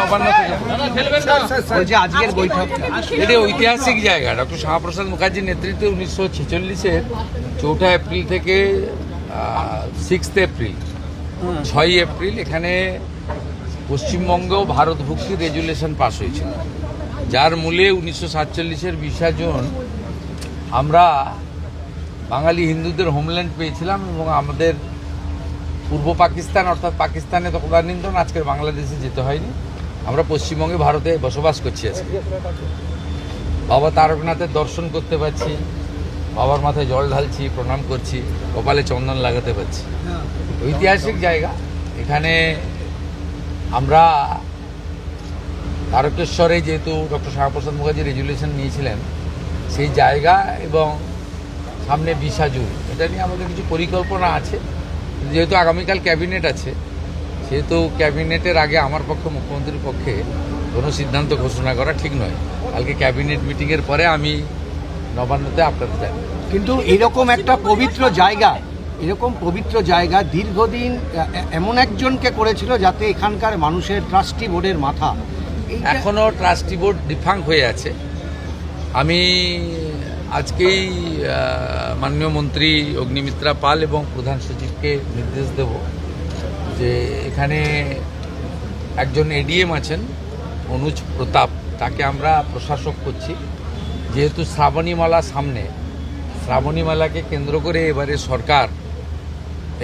নবান্ন থেকে বলছি আজকের বৈঠকটা এটা ঐতিহাসিক জায়গা। ডক্টর শ্যামাপ্রসাদ মুখার্জির নেতৃত্বে 1946-এর 4 এপ্রিল থেকে 6 এপ্রিল 6 এপ্রিল এখানে পশ্চিমবঙ্গ ভারত ভুক্তি রেজুলেশন পাস হয়েছিল, যার মূলে 1947-এর 20 জুন আমরা বাঙালি হিন্দুদের হোমল্যান্ড পেয়েছিলাম এবং আমাদের পূর্ব পাকিস্তান অর্থাৎ পাকিস্তানে তদানীন্তন আজকের বাংলাদেশে যেতে হয়নি। আমরা পশ্চিমবঙ্গে ভারতে বসবাস করছি আজকে। বাবা তারকনাথের দর্শন করতে পারছি, বাবার মাথায় জল ঢালছি, প্রণাম করছি, কপালে চন্দন লাগাতে পারছি। ঐতিহাসিক জায়গা। এখানে আমরা তারকেশ্বরে যেহেতু ডক্টর শ্যামাপ্রসাদ মুখার্জি রেজুলেশন নিয়েছিলেন সেই জায়গা এবং সামনে 20 জুন এটা নিয়ে আমাদের কিছু পরিকল্পনা আছে। যেহেতু আগামীকাল ক্যাবিনেট আছে, সেহেতু ক্যাবিনেটের আগে আমার পক্ষে মুখ্যমন্ত্রীর পক্ষে কোনো সিদ্ধান্ত ঘোষণা করা ঠিক নয়। কালকে ক্যাবিনেট মিটিংয়ের পরে আমি নবান্নতে আপনাদের জানাবো। কিন্তু এরকম একটা পবিত্র জায়গা দীর্ঘদিন এমন একজনকে করেছিল যাতে এখানকার মানুষের ট্রাস্টি বোর্ডের মাথা। এখনও ট্রাস্টি বোর্ড ডিফাঙ্ক হয়ে আছে। আমি আজকেই মাননীয় মন্ত্রী অগ্নিমিত্রা পাল এবং প্রধান সচিবকে নির্দেশ দেব যে এখানে একজন এডিএম আছেন অনুজ প্রতাপ, তাকে আমরা প্রশাসক করছি। যেহেতু শ্রাবণীমালা সামনে, শ্রাবণীমালাকে কেন্দ্র করে এবারে সরকার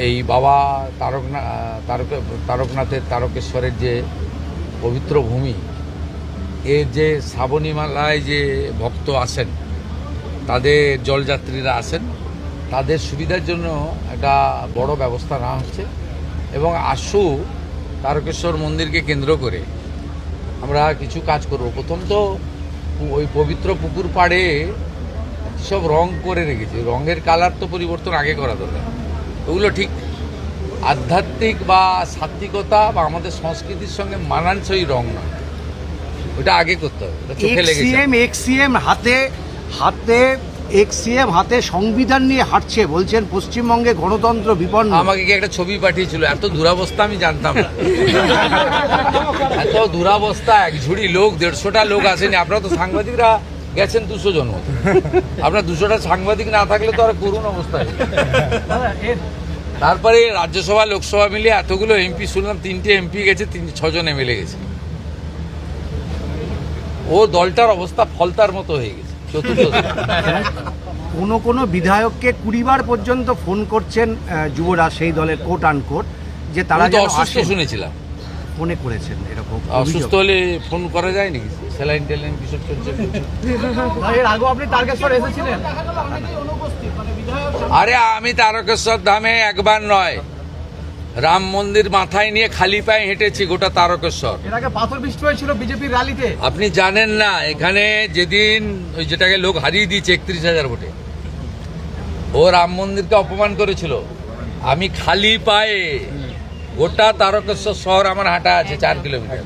এই বাবা তারকনাথের তারকেশ্বরের যে পবিত্র ভূমি, এর যে শ্রাবণীমালায় যে ভক্ত আসেন, তাদের জলযাত্রীরা আসেন, তাদের সুবিধার জন্য একটা বড় ব্যবস্থা নেওয়া হচ্ছে। এবং আশু তারকেশ্বর মন্দিরকে কেন্দ্র করে আমরা কিছু কাজ করব। প্রথম তো ওই পবিত্র পুকুর পাড়ে সব রং করে রেখেছে, রঙের কালার তো পরিবর্তন আগে করা দরকার। ওগুলো ঠিক আধ্যাত্মিক বা সাত্বিকতা বা আমাদের সংস্কৃতির সঙ্গে মানানসই রং নয়, ওটা আগে করতে হবে। চোখে লেগেছে। এক্সিএম হাতে সংবিধান নিয়ে হাঁটছে, বলছেন পশ্চিমবঙ্গে গণতন্ত্র বিপন্ন। আমাকে কি একটা ছবি পাঠিয়েছিল, এত দুরাবস্থা আমি জানতাম না। এত দুরাবস্থা, এক ঝুড়ি লোক, 150টা লোক আসেনি। আপনারা তো সাংবাদিকরা গেছেন 200 জন মতো, আপনার 200টা সাংবাদিক না থাকলে তো আর করুণ অবস্থায়। তারপরে রাজ্যসভা লোকসভা মিলিয়ে এতগুলো এমপি শুনলাম, 3টে এমপি গেছে, 6 জন এমএলএ গেছে। ও দলটার অবস্থা ফলতার মতো হয়ে গেছে। কোনো বিধায়ককে 20 বার পর্যন্ত ফোন করছেন যুবরাজ সেই দলের কোট আনকোট, যে তারা অসুস্থ শুনেছিলাম। ফোনে করেছেন এরকম। অসুস্থ হলে ফোন করা যায় নাকি? স্যালাইন টেলাইন কিসব চলছে? আরে আমি তারকেশ্বর ধামে একবার নয়, রাম মন্দির মাথায় নিয়ে খালি পায়ে হেঁটেছি গোটা তারকেশ্বর। পাথর বৃষ্টি হয়েছিল বিজেপির র্যালিতে। আপনি জানেন না, এখানে যেদিন ওই যেটাকে লোক হারিয়ে দিয়েছে 31,000 ভোটে, ও রাম মন্দিরকে অপমান করেছিল, আমি খালি পায়ে গোটা তারকেশ্বর শহর আমার হাঁটা আছে 4 কিলোমিটার।